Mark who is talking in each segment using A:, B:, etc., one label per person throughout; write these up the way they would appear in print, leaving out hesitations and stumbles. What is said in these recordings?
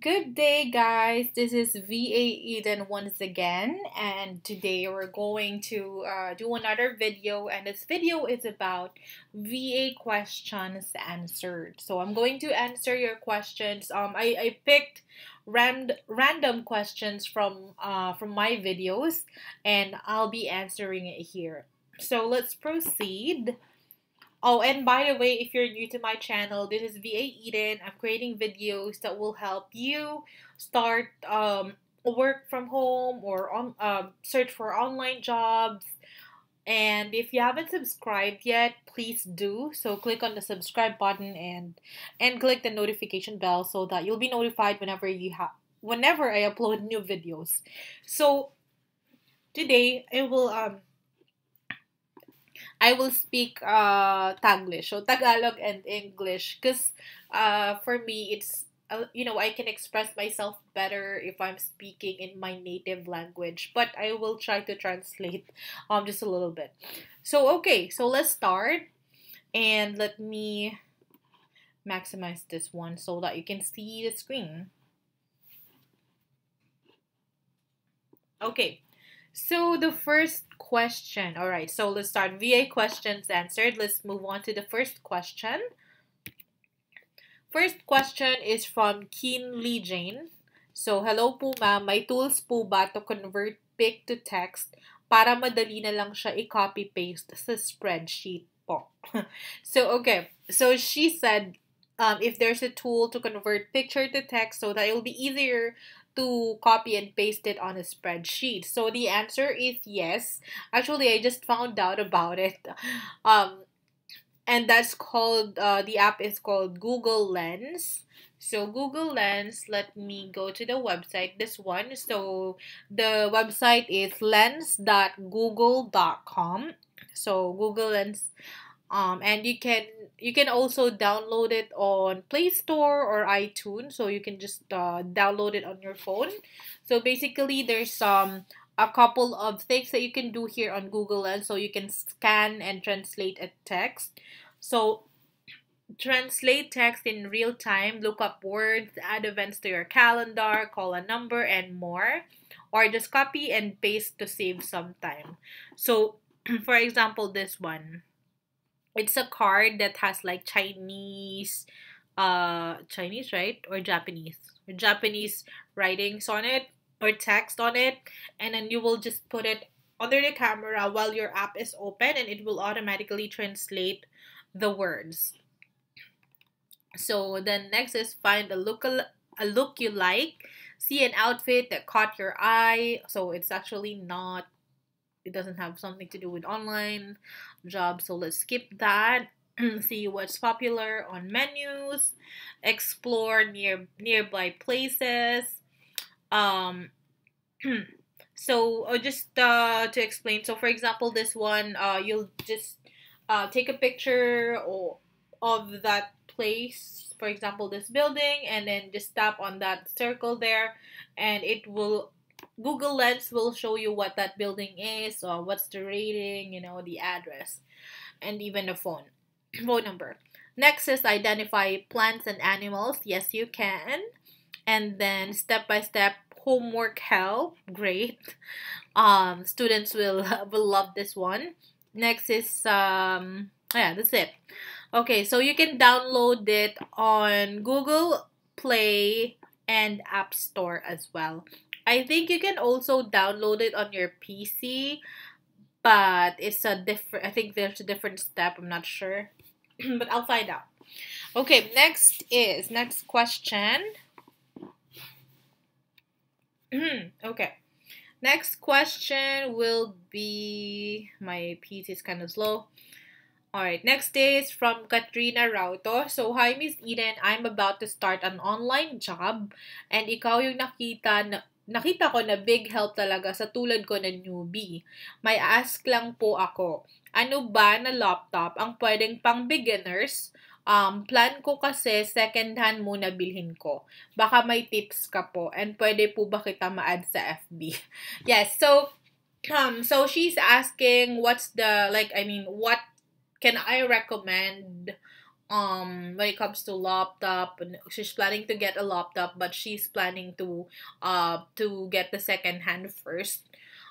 A: Good day, guys. This is VA Eden once again, and today we're going to do another video. And this video is about VA questions answered. So I'm going to answer your questions. I picked random questions from my videos, and I'll be answering it here. So let's proceed. Oh, and by the way, if you're new to my channel, this is VA Eden. I'm creating videos that will help you start work from home or on search for online jobs. And if you haven't subscribed yet, please do. So click on the subscribe button and click the notification bell so that you'll be notified whenever I upload new videos. So today I will speak Taglish, so Tagalog and English, because for me it's I can express myself better if I'm speaking in my native language, but I will try to translate just a little bit. So okay, so let's start, and let me maximize this one so that you can see the screen. Okay. So the first question, all right, so let's start. VA questions answered. Let's move on to the first question. First question is from Keen Lee Jane. So, hello po ma'am, may tools po ba to convert pic to text para madali na lang siya i-copy-paste sa spreadsheet po? So, okay. So, she said if there's a tool to convert picture to text so that it'll be easier to copy and paste it on a spreadsheet. So the answer is yes. Actually, I just found out about it. Um, and that's called, the app is called Google Lens. So Google Lens, let me go to the website, this one. So the website is lens.google.com. So Google Lens, and you can also download it on Play Store or iTunes, so you can just download it on your phone. So basically there's a couple of things that you can do here on Google Lens. So you can scan and translate a text. So translate text in real time, look up words, add events to your calendar, call a number, and more, or just copy and paste to save some time. So for example, this one, it's a card that has like Chinese, right? Or Japanese writings on it, or text on it, and then you will just put it under the camera while your app is open, and it will automatically translate the words. So then next is find a look you like, see an outfit that caught your eye. So it's actually not, it doesn't have something to do with online jobs, so let's skip that. See what's popular on menus, explore nearby places. Um, so just to explain, so for example, this one, you'll just take a picture of that place, for example, this building, and then just tap on that circle there, and it will, Google Lens will show you what that building is, or what's the rating, the address, and even the phone number. Next is identify plants and animals. Yes, you can. And then step by step homework help. Great. Students will will love this one. Next is yeah, that's it. Okay, so you can download it on Google Play and App Store as well. I think you can also download it on your PC, but it's a different, I think there's a different step, I'm not sure. But I'll find out. Okay, next question. Okay. Next question will be, my PC is kind of slow. Alright, next is from Katrina Rauto. So, hi Miss Eden, I'm about to start an online job, and ikaw yung nakita ko na big help talaga sa tulad ko na newbie. May ask lang po ako, ano ba na laptop ang pwedeng pang beginners? Plan ko kasi second hand muna bilhin ko. Baka may tips ka po, and pwede po ba kita ma-add sa FB? Yes, so she's asking what's the, like, I mean, what can I recommend when it comes to laptop. She's planning to get a laptop, but she's planning to get the second hand first.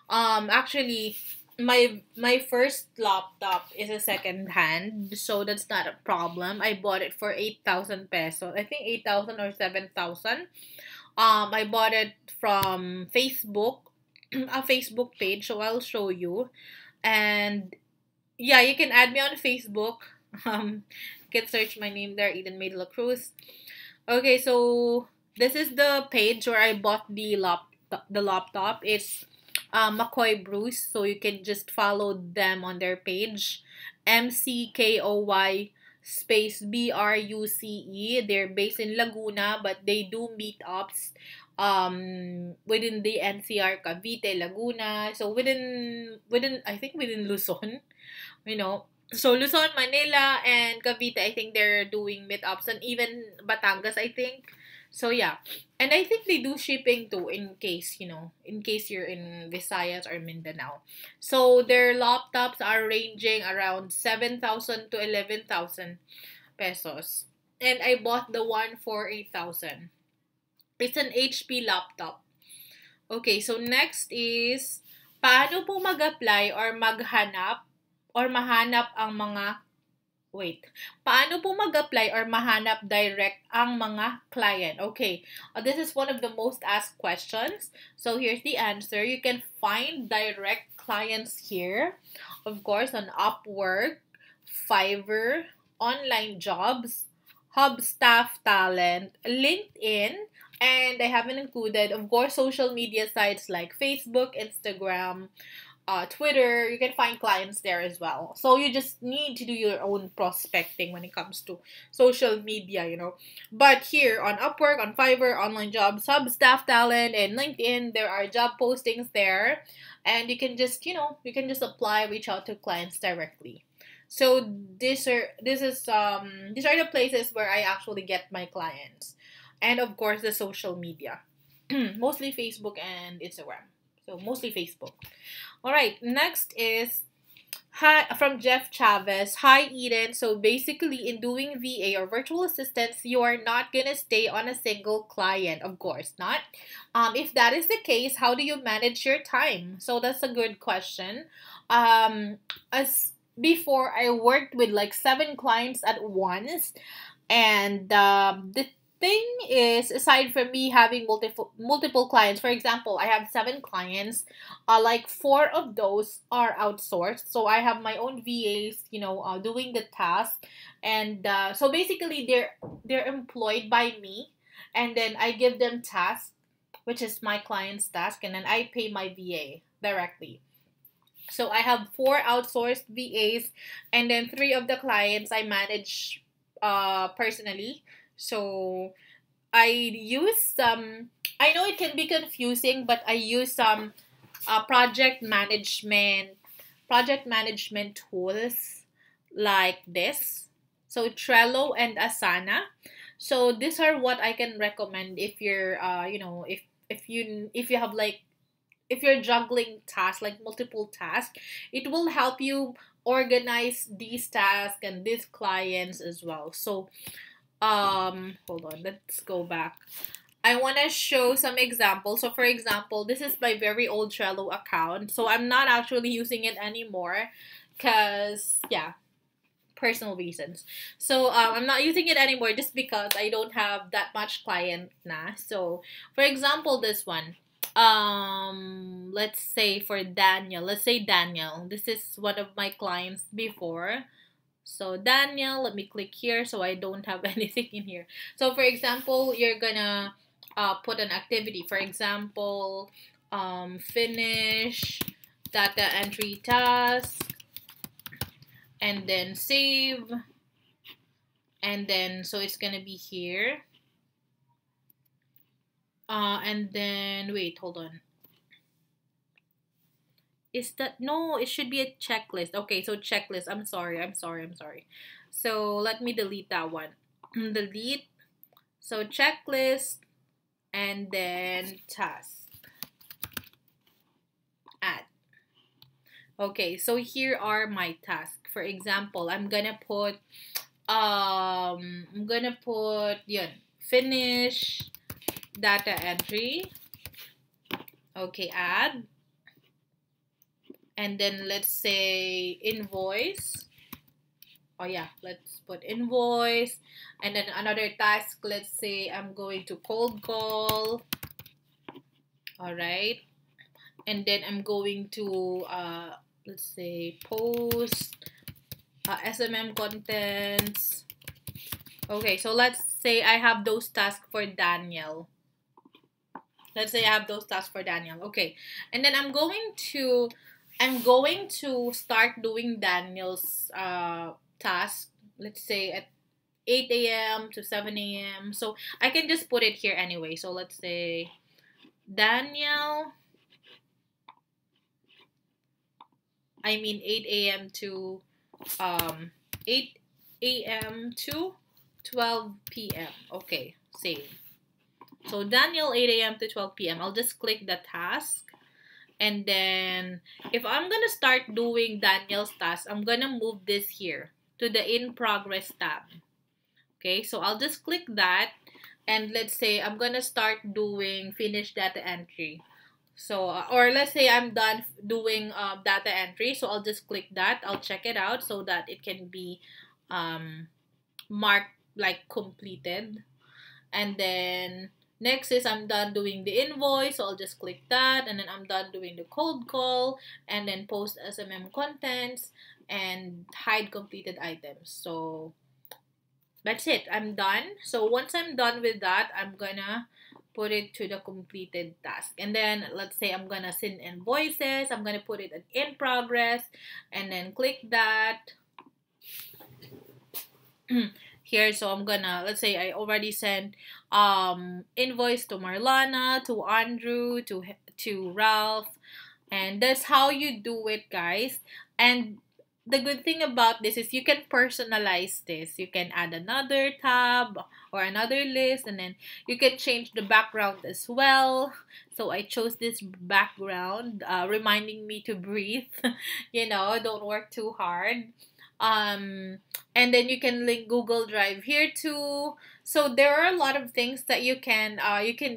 A: Actually, my first laptop is a second hand, so that's not a problem. I bought it for 8,000 pesos. I think 8,000 or 7,000. I bought it from Facebook, a Facebook page, so I'll show you. And yeah, you can add me on Facebook. You can search my name there, Eden May de la Cruz. Okay, so this is the page where I bought the laptop. It's McCoy Bruce, so you can just follow them on their page. MCKOY space BRUCE. They're based in Laguna, but they do meetups within the NCR, Cavite, Laguna. So within I think within Luzon, you know. So Luzon, Manila, and Cavite, I think they're doing meetups, and even Batangas, I think. So yeah, and I think they do shipping too, in case in case you're in Visayas or Mindanao. So their laptops are ranging around 7,000 to 11,000 pesos, and I bought the one for 8,000. It's an HP laptop. Okay, so next is paano po mag-apply or maghanap or mahanap ang mga wait. Paano po mag-apply or mahanap direct ang mga client? Okay, this is one of the most asked questions. So here's the answer. You can find direct clients here. Of course, on Upwork, Fiverr, Online Jobs, Hub Staff Talent, LinkedIn, and I haven't included, of course, social media sites like Facebook, Instagram, Twitter. You can find clients there as well. So you just need to do your own prospecting when it comes to social media. But here on Upwork, on Fiverr, Online Jobs, Substaff Talent, and LinkedIn, there are job postings there, and you can just apply, reach out to clients directly. So these are the places where I actually get my clients, and of course the social media, mostly Facebook and Instagram. So mostly Facebook. All right, next is hi from Jeff Chavez. Hi Eden. So basically in doing VA or virtual assistants, you are not going to stay on a single client, of course not. If that is the case, how do you manage your time? So that's a good question. As before, I worked with like 7 clients at once, and the thing is, aside from me having multiple clients, for example, I have 7 clients, like 4 of those are outsourced, so I have my own VAs, doing the task. And so basically they're employed by me, and then I give them tasks, which is my client's task, and then I pay my VA directly. So I have 4 outsourced VAs, and then 3 of the clients I manage personally. So I use some, I know it can be confusing, but I use some project management tools like this. So Trello and Asana. So these are what I can recommend if you're if you have like, if you're juggling tasks, like multiple tasks. It will help you organize these tasks and these clients as well. So hold on, let's go back. I want to show some examples. So for example, this is my very old Trello account, so I'm not actually using it anymore because personal reasons. So I'm not using it anymore just because I don't have that much client na. So for example, this one, let's say Daniel, this is one of my clients before. So Daniel, let me click here so I don't have anything in here. So for example, you're gonna put an activity. For example, finish data entry task, and then save, and then so it's gonna be here. And then wait, hold on. Is that, no, it should be a checklist. Okay, so checklist. I'm sorry. So let me delete that one. Delete. So checklist, and then task. Add. Okay, so here are my tasks. For example, I'm gonna put I'm gonna put yun, finish data entry. Okay, add. And then let's say invoice. Oh yeah, let's put invoice. And then another task, let's say I'm going to cold call. All right. And then I'm going to let's say post SMM contents. Okay, so let's say I have those tasks for Daniel. Let's say I have those tasks for Daniel. Okay. And then I'm going to start doing Daniel's task, let's say at 8 a.m. to 7 a.m. So I can just put it here anyway. So let's say Daniel, 8 a.m. to 8 a.m. to 12 p.m. Okay, save. So Daniel, 8 a.m. to 12 p.m. I'll just click the task. And then if I'm going to start doing Daniel's task, I'm going to move this here to the in progress tab. Okay, so I'll just click that. And let's say I'm going to start doing finish data entry. So, or let's say I'm done doing data entry. So I'll just click that. I'll check it out so that it can be marked like completed. And then next is I'm done doing the invoice. So I'll just click that. And then I'm done doing the cold call. And then post SMM contents and hide completed items. So that's it. I'm done. So once I'm done with that, I'm gonna put it to the completed task. And then let's say I'm gonna send invoices. I'm gonna put it in progress and then click that here. So I'm gonna, let's say I already sent invoice to Marlana, to Andrew, to Ralph, and that's how you do it, guys. And the good thing about this is you can personalize this. You can add another tab or another list, and then you can change the background as well. So I chose this background, reminding me to breathe. Don't work too hard. And then you can link Google Drive here too. So there are a lot of things that you can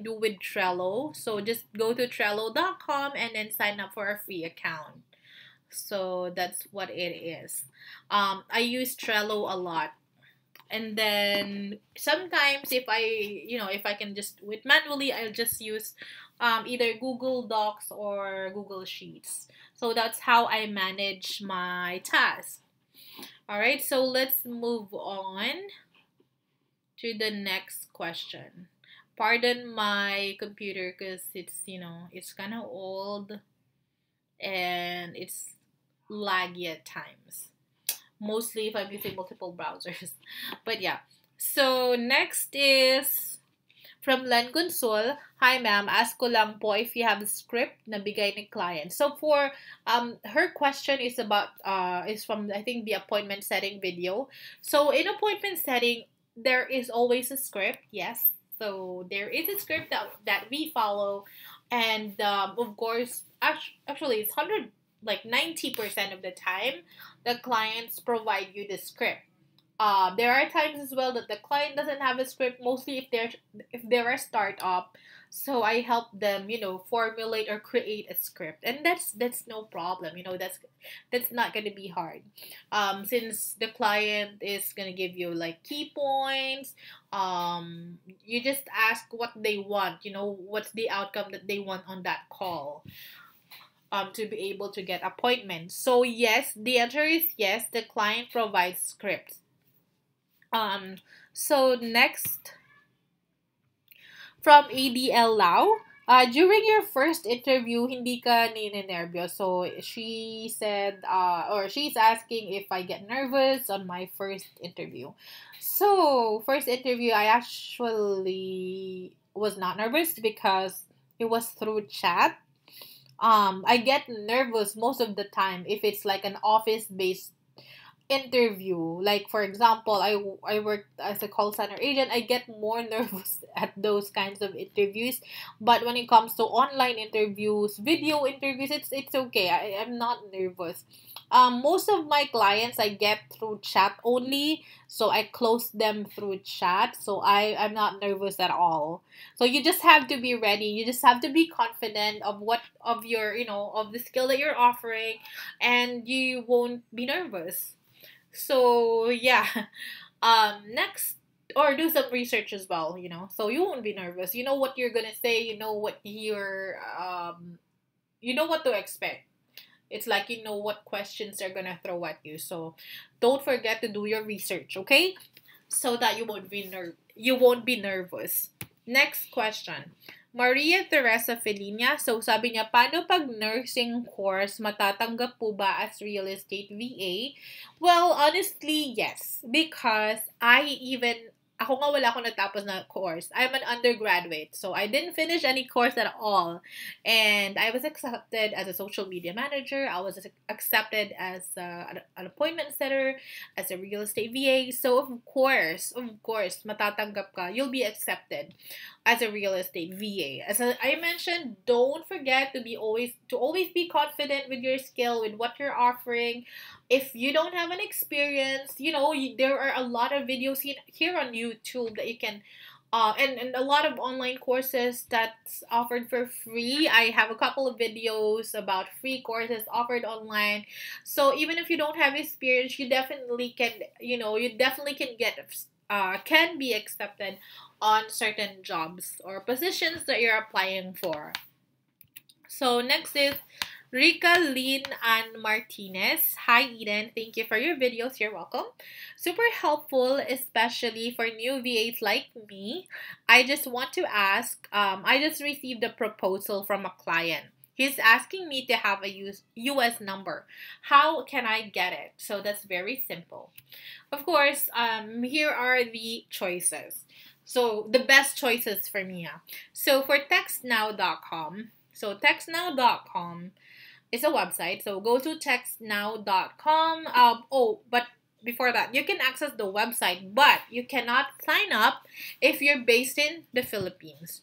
A: do with Trello. So just go to Trello.com and then sign up for a free account. So that's what it is. I use Trello a lot. And then sometimes if I can just do it manually, I'll just use either Google Docs or Google Sheets. So that's how I manage my tasks. All right, so let's move on to the next question. Pardon my computer because it's kind of old and it's laggy at times. Mostly if I'm using multiple browsers. But yeah. So next is from Len Gonsul. Hi ma'am, ask ko lang po if you have a script na bigay ni client. So for her question is about is from I think the appointment setting video. So in appointment setting there is always a script. Yes. So there is a script that we follow, and of course actually it's 90% of the time the clients provide you the script. There are times as well that the client doesn't have a script, mostly if they're a startup. So I help them, formulate or create a script, and that's no problem. That's not gonna be hard. Since the client is gonna give you like key points, you just ask what they want. What's the outcome that they want on that call. To be able to get appointments. So yes, the answer is yes. The client provides scripts. So next, from ADL Lau, during your first interview, hindi ka ninenervyos. So she said, or she's asking if I get nervous on my first interview. So first interview, I actually was not nervous because it was through chat. I get nervous most of the time if it's like an office-based interview. Like for example, I worked as a call center agent. I get more nervous at those kinds of interviews. But when it comes to online interviews, video interviews, it's okay. I'm not nervous. Most of my clients I get through chat only, so I close them through chat. So I'm not nervous at all. So you just have to be ready. You just have to be confident of what of your of the skill that you're offering, and you won't be nervous. So yeah, next, or do some research as well, so you won't be nervous. You know what you're gonna say. You know what to expect. It's like you know what questions they're gonna throw at you. So don't forget to do your research, okay? So that you won't be nervous. Next question. Maria Teresa Felinia. So sabi niya, paano pag nursing course matatanggap po ba as real estate VA? Well, honestly, yes. Because ako nga wala akong natapos na course. I'm an undergraduate. So I didn't finish any course at all. And I was accepted as a social media manager. I was accepted as an appointment setter, as a real estate VA. So of course, matatanggap ka. You'll be accepted as a real estate VA. As I mentioned, don't forget to always be confident with your skill, with what you're offering. If you don't have an experience, there are a lot of videos here on YouTube that you can and a lot of online courses that's offered for free. I have a couple of videos about free courses offered online. So even if you don't have experience, you definitely can be accepted on certain jobs or positions that you're applying for. So next is Rika Lynn Ann Martinez. Hi Eden, thank you for your videos. You're welcome. Super helpful, especially for new VAs like me. I just want to ask, I just received a proposal from a client. He's asking me to have a US number. How can I get it? So that's very simple. Of course, here are the choices. So the best choices for me. So for textnow.com, is a website. So go to textnow.com. But before that, you can access the website, but you cannot sign up if you're based in the Philippines.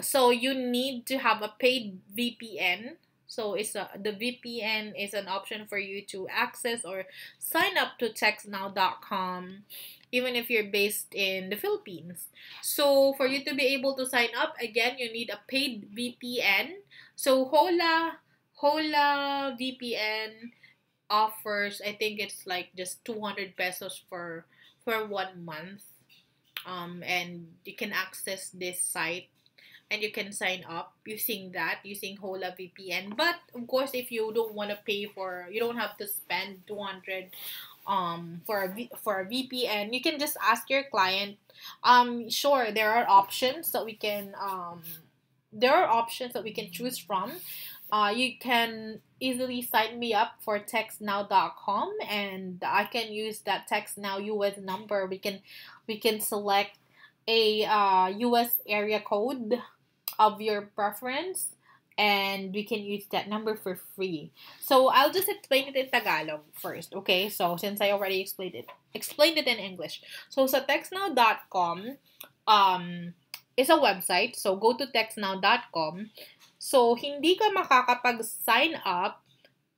A: So you need to have a paid VPN. So the VPN is an option for you to access or sign up to textnow.com even if you're based in the Philippines. So for you to be able to sign up, again, you need a paid VPN. So Hola VPN offers, I think it's like just 200 pesos for 1 month. And you can access this site and you can sign up using Hola VPN. But of course, if you don't want to you don't have to spend 200 for a VPN. You can just ask your client. Sure, there are options that we can choose from. You can easily sign me up for textnow.com, and I can use that TextNow US number. We can select a US area code of your preference, and we can use that number for free. So I'll just explain it in Tagalog first, okay? So since I already explained it in English. So sa textnow.com is a website. So go to textnow.com. So hindi ka makakapag-sign up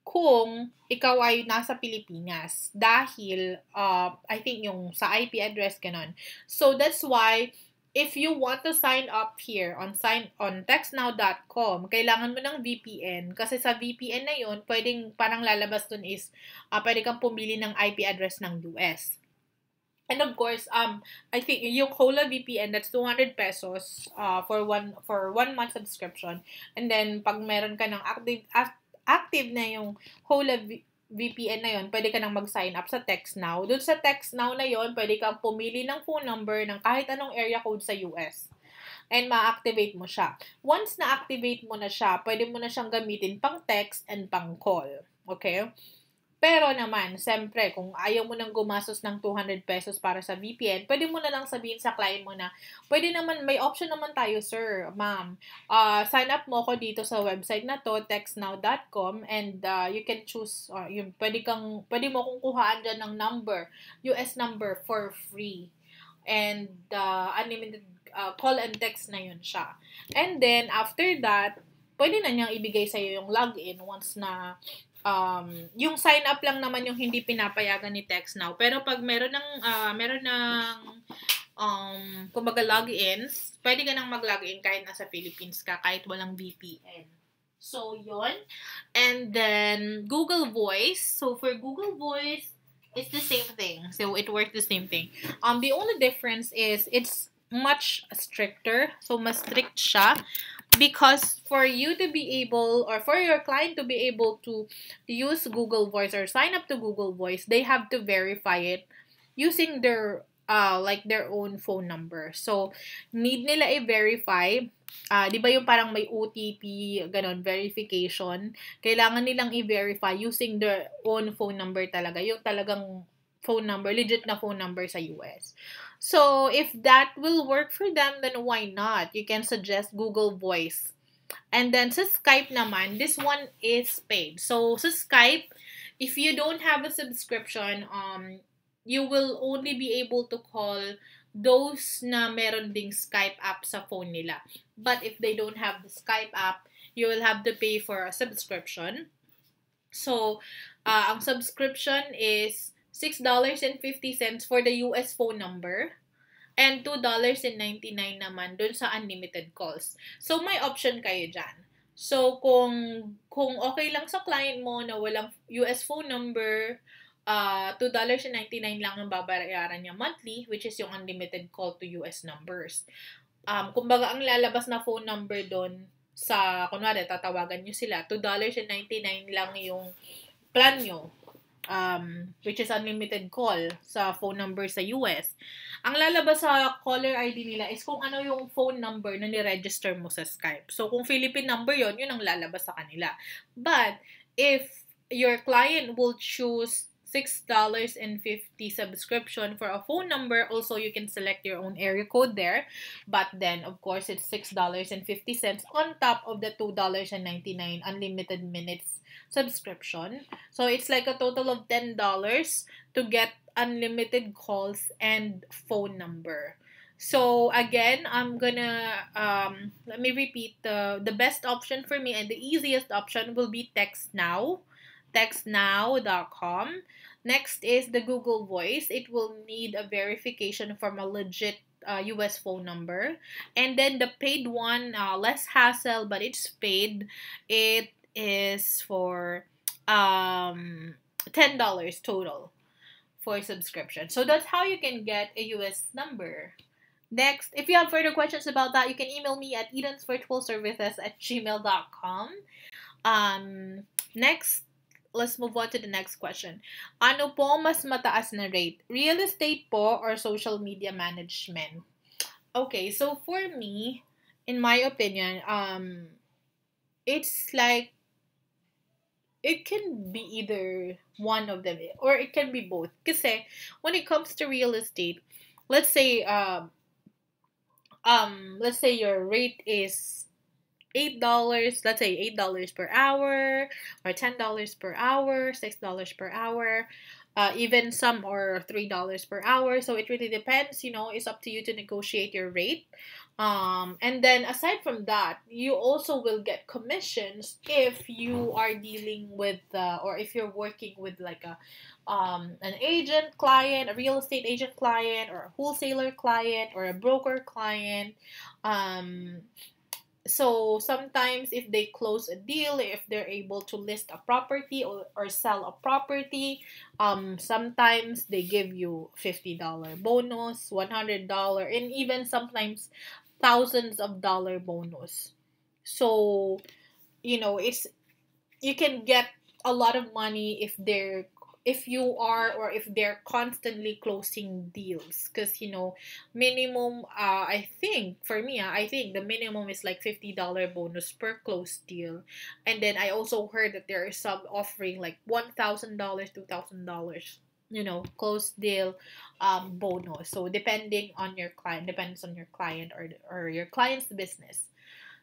A: kung ikaw ay nasa Pilipinas dahil I think yung sa IP address ganun. So that's why if you want to sign up here on textnow.com, kailangan mo ng VPN kasi sa VPN na yun, pwedeng parang lalabas dun is pwede kang pumili ng IP address ng US. And of course, I think yung Hola VPN, that's 200 pesos for one month subscription. And then pag meron ka ng active na yung Hola VPN na yon, pwede ka nang mag-sign up sa TextNow. Doon sa TextNow na yon, pwede kang pumili ng phone number ng kahit anong area code sa US. And ma-activate mo siya. Once na-activate mo na siya, pwede mo na siyang gamitin pang text and pang call. Okay? Pero naman, siyempre, kung ayaw mo nang gumastos ng 200 pesos para sa VPN, pwede mo na lang sabihin sa client mo na, pwede naman, may option naman tayo, sir, ma'am. Sign up mo ko dito sa website na to, textnow.com, and you can choose, pwede mo kong kuhaan dyan ng number, US number for free. And unlimited call and text na yun siya. And then, after that, pwede na niyang ibigay sa'yo yung login once na yung sign up lang naman yung hindi pinapayagan ni Text Now. Pero pag meron ng kumbaga logins, pwede ka nang mag-login kahit nasa Philippines ka, kahit walang VPN. So, yon. And then, Google Voice. So, for Google Voice, it's the same thing. So, it works the same thing. The only difference is it's much stricter. So, mas strict siya. Because for you to be able, or for your client to be able to use Google Voice or sign up to Google Voice, they have to verify it using their like their own phone number. So, need nila i-verify. Di ba yung parang may OTP, ganon, verification. Kailangan nilang i-verify using their own phone number talaga. Yung talagang phone number, legit na phone number sa US. So, if that will work for them, then why not? You can suggest Google Voice. And then, sa Skype naman, this one is paid. So, sa Skype, if you don't have a subscription, you will only be able to call those na meron ding Skype app sa phone nila. But if they don't have the Skype app, you will have to pay for a subscription. So, ang subscription is $6.50 for the US phone number and $2.99 naman dun sa unlimited calls. So, may option kayo dyan. So, kung okay lang sa client mo na walang US phone number, $2.99 lang ang babayaran niya monthly, which is yung unlimited call to US numbers. Kumbaga, ang lalabas na phone number doon sa, kunwari, tatawagan nyo sila, $2.99 lang yung plan nyo, which is unlimited call sa phone number sa US. Ang lalabas sa caller ID nila is kung ano yung phone number na ni-register mo sa Skype. So, kung Philippine number yun ang lalabas sa kanila. But, if your client will choose $6.50 subscription for a phone number, also you can select your own area code there. But then, of course, it's $6.50 on top of the $2.99 unlimited minutes subscription. So, it's like a total of $10 to get unlimited calls and phone number. So, again, I'm gonna, let me repeat, the best option for me and the easiest option will be Text Now, textnow.com. Next is the Google Voice. It will need a verification from a legit US phone number. And then the paid one, less hassle, but it's paid. It is for $10 total for subscription. So that's how you can get a US number. Next, if you have further questions about that, you can email me at edensvirtualservices@gmail.com. Next, let's move on to the next question. Ano po mas mataas na rate? Real estate po or social media management? Okay, so for me, in my opinion, it's like, it can be either one of them or it can be both. Kasi when it comes to real estate, let's say your rate is $8, let's say $8 per hour, or $10 per hour, $6 per hour, even some are $3 per hour. So it really depends, it's up to you to negotiate your rate. And then aside from that, you also will get commissions if you are dealing with, or if you're working with like an agent client, a real estate agent client, or a wholesaler client, or a broker client. So sometimes if they close a deal, if they're able to list a property or sell a property, sometimes they give you $50 bonus, $100, and even sometimes thousands of dollar bonus. So, it's, you can get a lot of money if they're constantly closing deals, because minimum, I think for me, I think the minimum is like $50 bonus per closed deal. And then I also heard that there is some offering like $1,000, $2,000, closed deal bonus. So depends on your client or your client's business.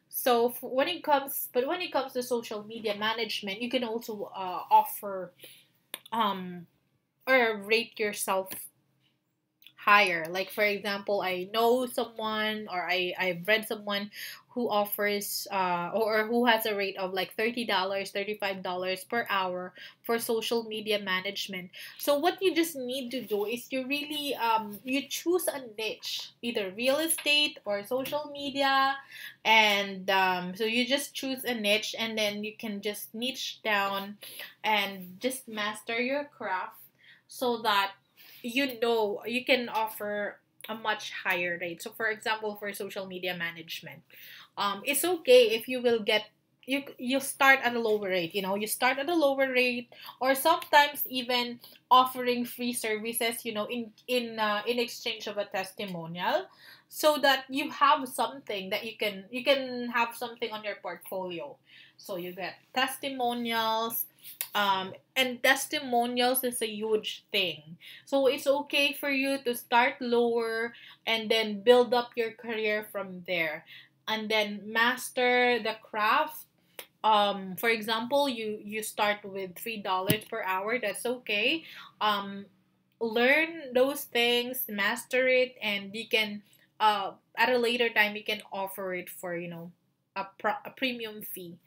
A: So when it comes to social media management, you can also offer or rate yourself higher. Like for example, I know someone, or I've read someone who offers or who has a rate of like $30, $35 per hour for social media management. So what you just need to do is you really you choose a niche, either real estate or social media, and so you just choose a niche, and then you can just niche down and just master your craft, so that you know you can offer a much higher rate. So for example, for social media management, it's okay if you will get, you start at a lower rate, you start at a lower rate, or sometimes even offering free services, in exchange of a testimonial, so that you have something that you can have something on your portfolio. So you get testimonials, and testimonials is a huge thing. So it's okay for you to start lower and then build up your career from there, and then master the craft. For example, you start with $3 per hour. That's okay. Learn those things, master it, and you can at a later time you can offer it for a premium fee.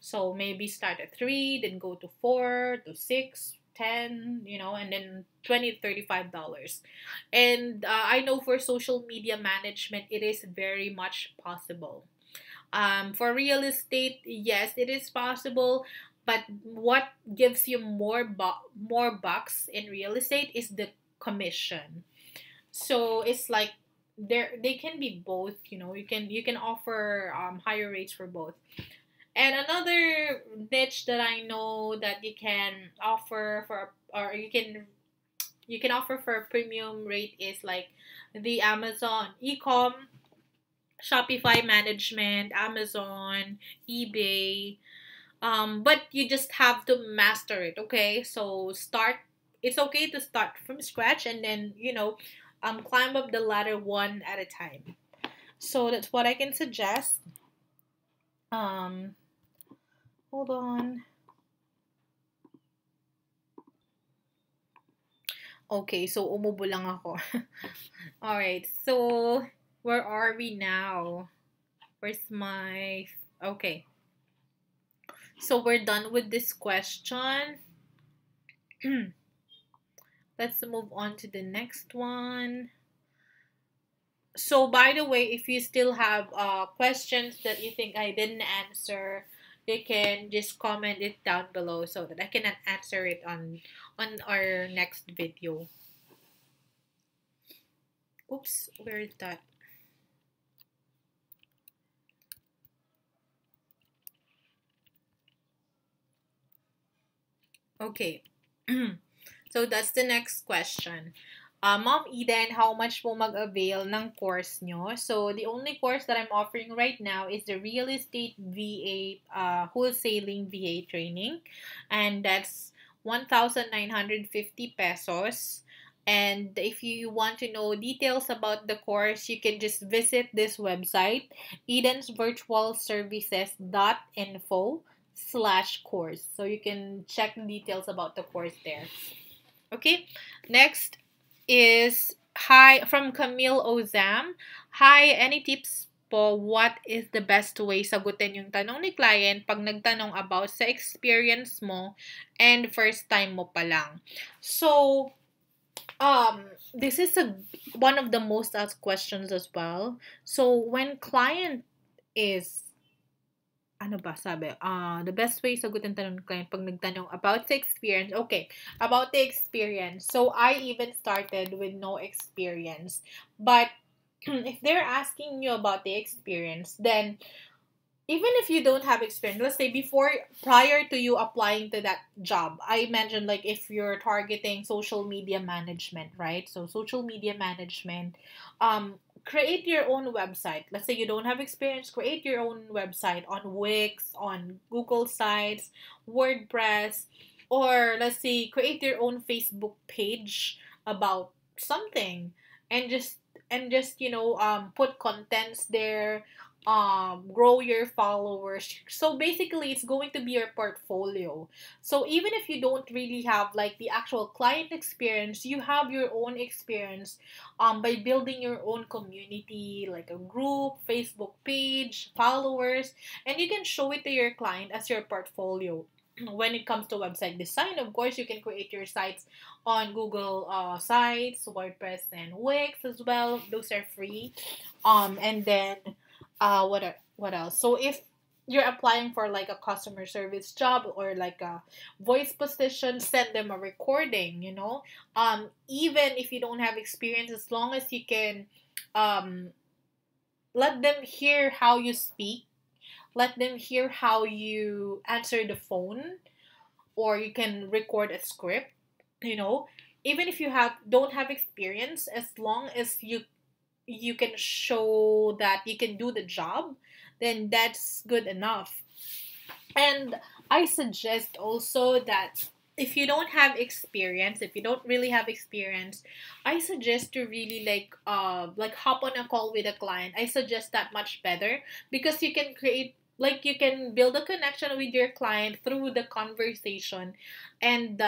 A: So maybe start at 3, then go to 4 to 6, 10, and then 20 to $35. And I know for social media management it is very much possible. For real estate, yes, it is possible, but what gives you more bucks in real estate is the commission. So it's like they can be both. You can offer higher rates for both. And another niche that I know that you can offer for, or you can offer for a premium rate, is like the Amazon e-com, Shopify management, Amazon, eBay. But you just have to master it, okay? So it's okay to start from scratch, and then, climb up the ladder one at a time. So that's what I can suggest. Um, Hold on. Okay, so umubo lang ako. Alright, so where are we now? Where's my... Okay. So we're done with this question. Let's move on to the next one. So by the way, if you still have questions that you think I didn't answer, you can just comment it down below so that I can answer it on our next video. Oops, where is that? Okay. So that's the next question. Mom Eden, how much po mag-avail ng course nyo? So the only course that I'm offering right now is the Real Estate VA, Wholesaling VA training. And that's 1,950 pesos. And if you want to know details about the course, you can just visit this website, edensvirtualservices.info/course. So you can check details about the course there. Okay, next is hi from Camille Ozam. Hi, any tips po, what is the best way sagutin yung tanong ni client pag nagtanong about sa experience mo and first time mo pa lang? So, this is one of the most asked questions as well. So, when client is ano ba sabi? The best way sagutin tanong ng client pag nagtanong about the experience. Okay, about the experience. So, I even started with no experience. But, if they're asking you about the experience, then, even if you don't have experience, let's say prior to you applying to that job, I mentioned like if you're targeting social media management, right? So social media management, create your own website. Let's say you don't have experience, create your own website on Wix, on Google Sites, WordPress, or let's say create your own Facebook page about something, and just put contents there, grow your followers. So basically it's going to be your portfolio. So even if you don't really have like the actual client experience, you have your own experience by building your own community, like a group, Facebook page, followers, and you can show it to your client as your portfolio. When it comes to website design, of course, you can create your sites on Google sites, WordPress, and Wix as well. Those are free. And then what else? So if you're applying for like a customer service job or like a voice position, send them a recording, even if you don't have experience, as long as you can um let them hear how you speak, let them hear how you answer the phone, or you can record a script, you know even if you don't have experience, as long as you can show that you can do the job, then that's good enough. And I suggest also that if you don't have experience, if you don't really have experience, I suggest to really like hop on a call with a client. I suggest that much better, because you can create, like, you can build a connection with your client through the conversation. And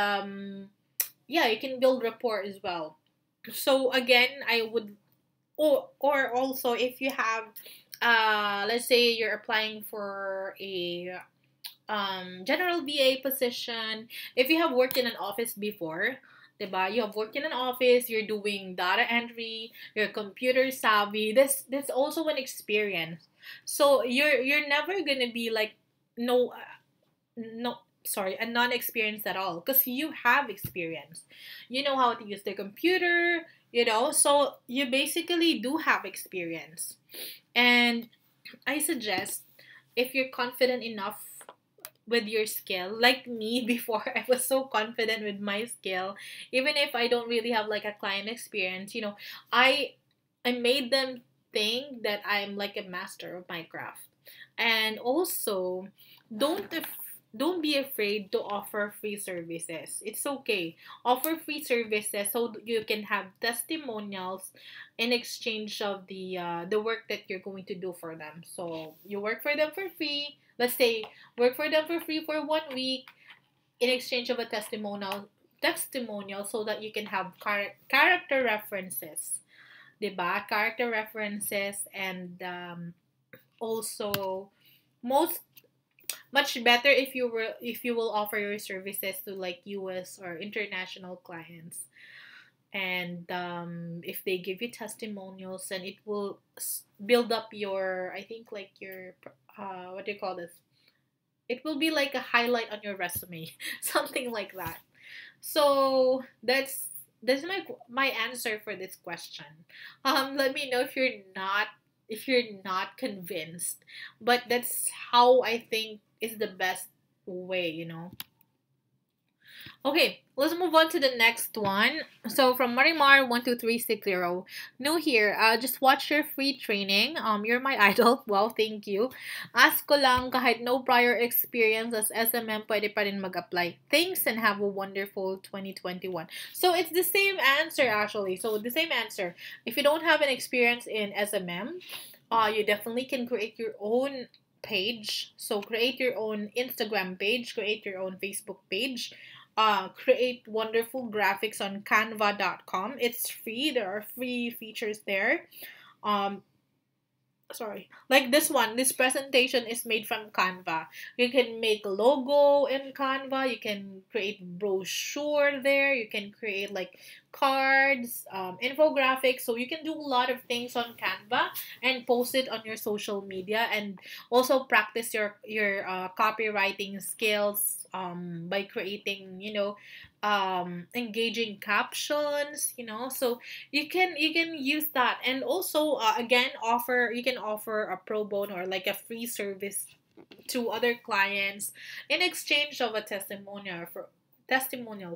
A: yeah, you can build rapport as well. So again, I would, or also, if you have let's say you're applying for a general VA position. If you have worked in an office before, diba? You have worked in an office, you're doing data entry, you're computer savvy. That's also an experience. So you're never gonna be like no no sorry, a non-experienced at all, because you have experience. You know how to use the computer, so you basically do have experience. And I suggest, if you're confident enough with your skill, like me before, I was so confident with my skill, even if I don't really have like a client experience, I made them think that I'm like a master of my craft. And also, don't af- don't be afraid to offer free services. It's okay. Offer free services so you can have testimonials in exchange of the work that you're going to do for them. So you work for them for free. Let's say work for them for free for 1 week in exchange of a testimonial, so that you can have character references, diba? Character references. And also, most much better if you will offer your services to like US or international clients. And if they give you testimonials, and it will build up your, I think, like your what do you call this, it will be like a highlight on your resume, something like that. So that's my answer for this question. Let me know if you're not convinced, but that's how I think is the best way. Okay, let's move on to the next one. So from Marimar12360, new here. Just watch your free training. You're my idol. Wow, thank you. Ask ko lang, kahit no prior experience as SMM, pwede pa rin mag-apply. Thanks and have a wonderful 2021. So it's the same answer actually. So the same answer. If you don't have an experience in SMM, you definitely can create your own page. So create your own Instagram page, create your own Facebook page, create wonderful graphics on canva.com. It's free. There are free features there. Um, sorry, like this presentation is made from Canva. You can make a logo in Canva, you can create brochure there, you can create like cards, infographics. So you can do a lot of things on Canva and post it on your social media, and also practice your copywriting skills by creating engaging captions, so you can use that. And also, again, offer a pro bono or like a free service to other clients in exchange of a testimonial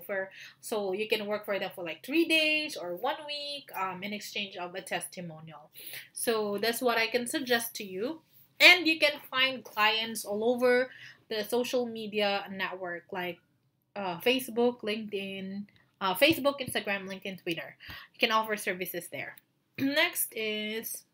A: for so you can work for them for like 3 days or 1 week, in exchange of a testimonial. So that's what I can suggest to you. And you can find clients all over the social media network, like Facebook, LinkedIn, Facebook, Instagram, LinkedIn, Twitter. You can offer services there. Next is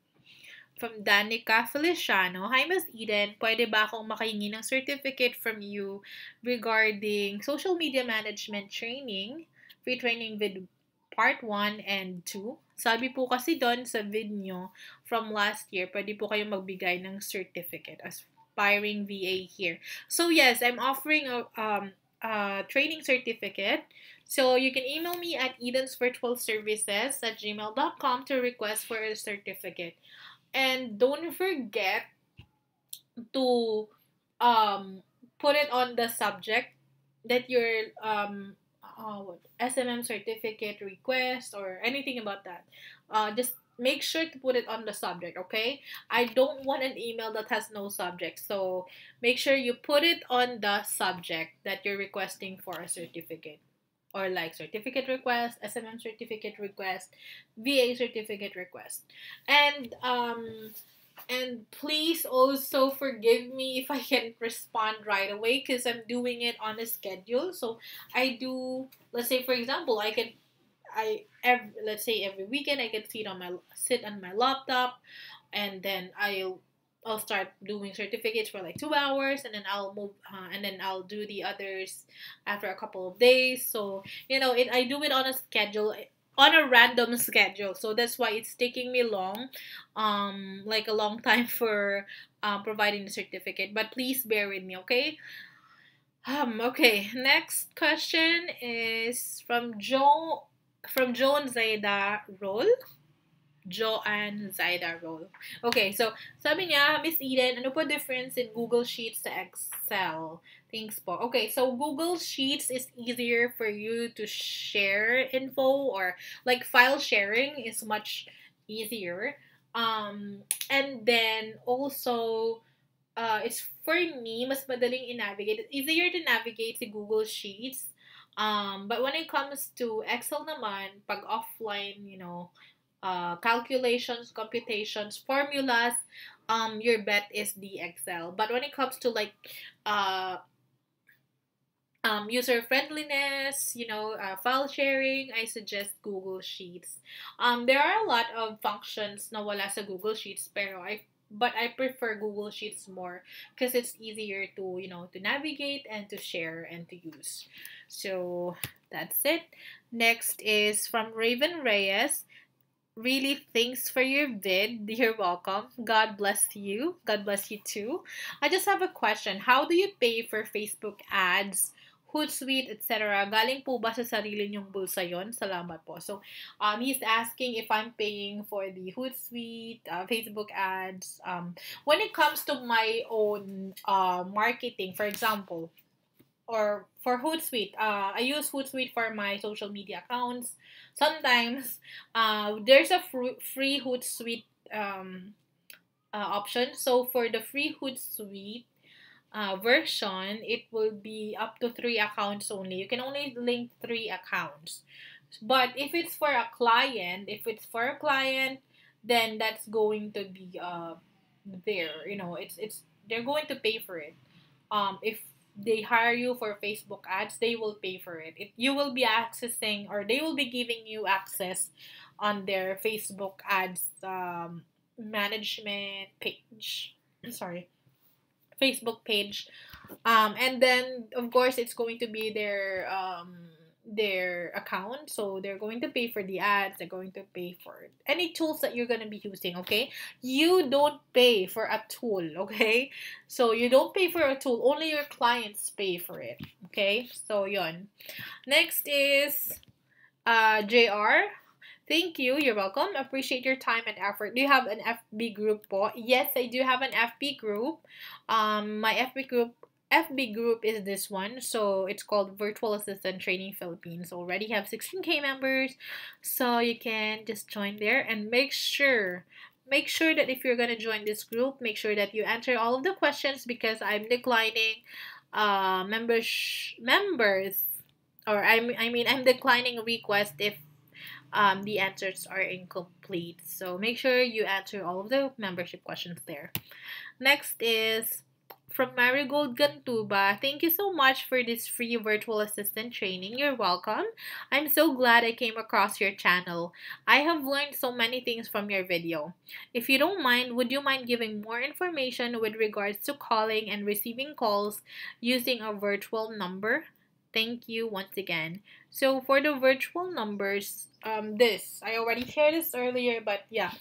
A: from Danica Feliciano. Hi, Miss Eden. Pwede ba akong makahingi ng certificate from you regarding social media management training? Free training with part 1 and 2. Sabi po kasi doon sa vid nyo from last year, pwede po kayong magbigay ng certificate. Aspiring VA here. So yes, I'm offering a training certificate. So you can email me at edensvirtualservices@gmail.com to request for a certificate. And don't forget to put it on the subject that your SMM certificate request or anything about that. Just make sure to put it on the subject, okay? I don't want an email that has no subject. So make sure you put it on the subject that you're requesting for a certificate. Or like certificate request, SMM certificate request, VA certificate request. And please also forgive me if I can't respond right away because I'm doing it on a schedule. So I do, let's say for example, let's say every weekend I can sit on my laptop, and then I'll start doing certificates for like 2 hours, and then I'll move, and then I'll do the others after a couple of days. So I do it on a schedule, on a random schedule. So that's why it's taking me long, like a long time for providing the certificate. But please bear with me, okay? Okay. Next question is from Joan Zaida Roll. Joanne Zaida Roll. Okay, so sabi niya, Miss Eden, ano po difference in Google Sheets to Excel? Thanks po. Okay, so Google Sheets is easier for you to share info, or like file sharing is much easier. And then also, it's for me, mas madaling i-navigate. It's easier to navigate si Google Sheets. But when it comes to Excel naman, pag offline, calculations, computations, formulas, your bet is the Excel. But when it comes to like uh, user friendliness, file sharing, I suggest Google Sheets. There are a lot of functions na wala sa Google Sheets, but I prefer Google Sheets more because it's easier to navigate and to share and to use. So that's it. Next is from Raven Reyes. Really, thanks for your vid. You're welcome. God bless you. God bless you too. I just have a question. How do you pay for Facebook ads, Hootsuite, etc.? Galing po ba sa sarili niyong bulsa yon? Salamat po. So, he's asking if I'm paying for the Hootsuite, Facebook ads. When it comes to my own marketing, for example, or for Hootsuite, I use Hootsuite for my social media accounts. Sometimes, there's a free Hootsuite option. So for the free Hootsuite version, it will be up to 3 accounts only. You can only link 3 accounts. But if it's for a client, then that's going to be there. It's they're going to pay for it. If they hire you for Facebook ads, they will pay for it. You will be accessing, or they will be giving you access on their Facebook ads management page. Sorry, Facebook page. And then of course it's going to be their account, so they're going to pay for the ads, they're going to pay for any tools that you're going to be using, okay? You don't pay for a tool, okay? So you don't pay for a tool, only your clients pay for it, okay? So yon. Next is JR. Thank you. You're welcome. Appreciate your time and effort. Do you have an FB group po? Yes, I do have an FB group. My FB group is this one. So it's called Virtual Assistant Training Philippines. Already have 16K members. So you can just join there, and make sure that if you're gonna join this group, make sure that you answer all of the questions, because I'm declining members, or I'm declining requests if the answers are incomplete. So make sure you answer all of the membership questions there. Next is from Marigold Gantuba. Thank you so much for this free virtual assistant training. You're welcome. I'm so glad I came across your channel. I have learned so many things from your video. If you don't mind, would you mind giving more information with regards to calling and receiving calls using a virtual number? Thank you once again. So for the virtual numbers, this I already shared this earlier, but yeah,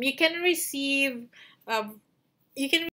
A: you can receive, you can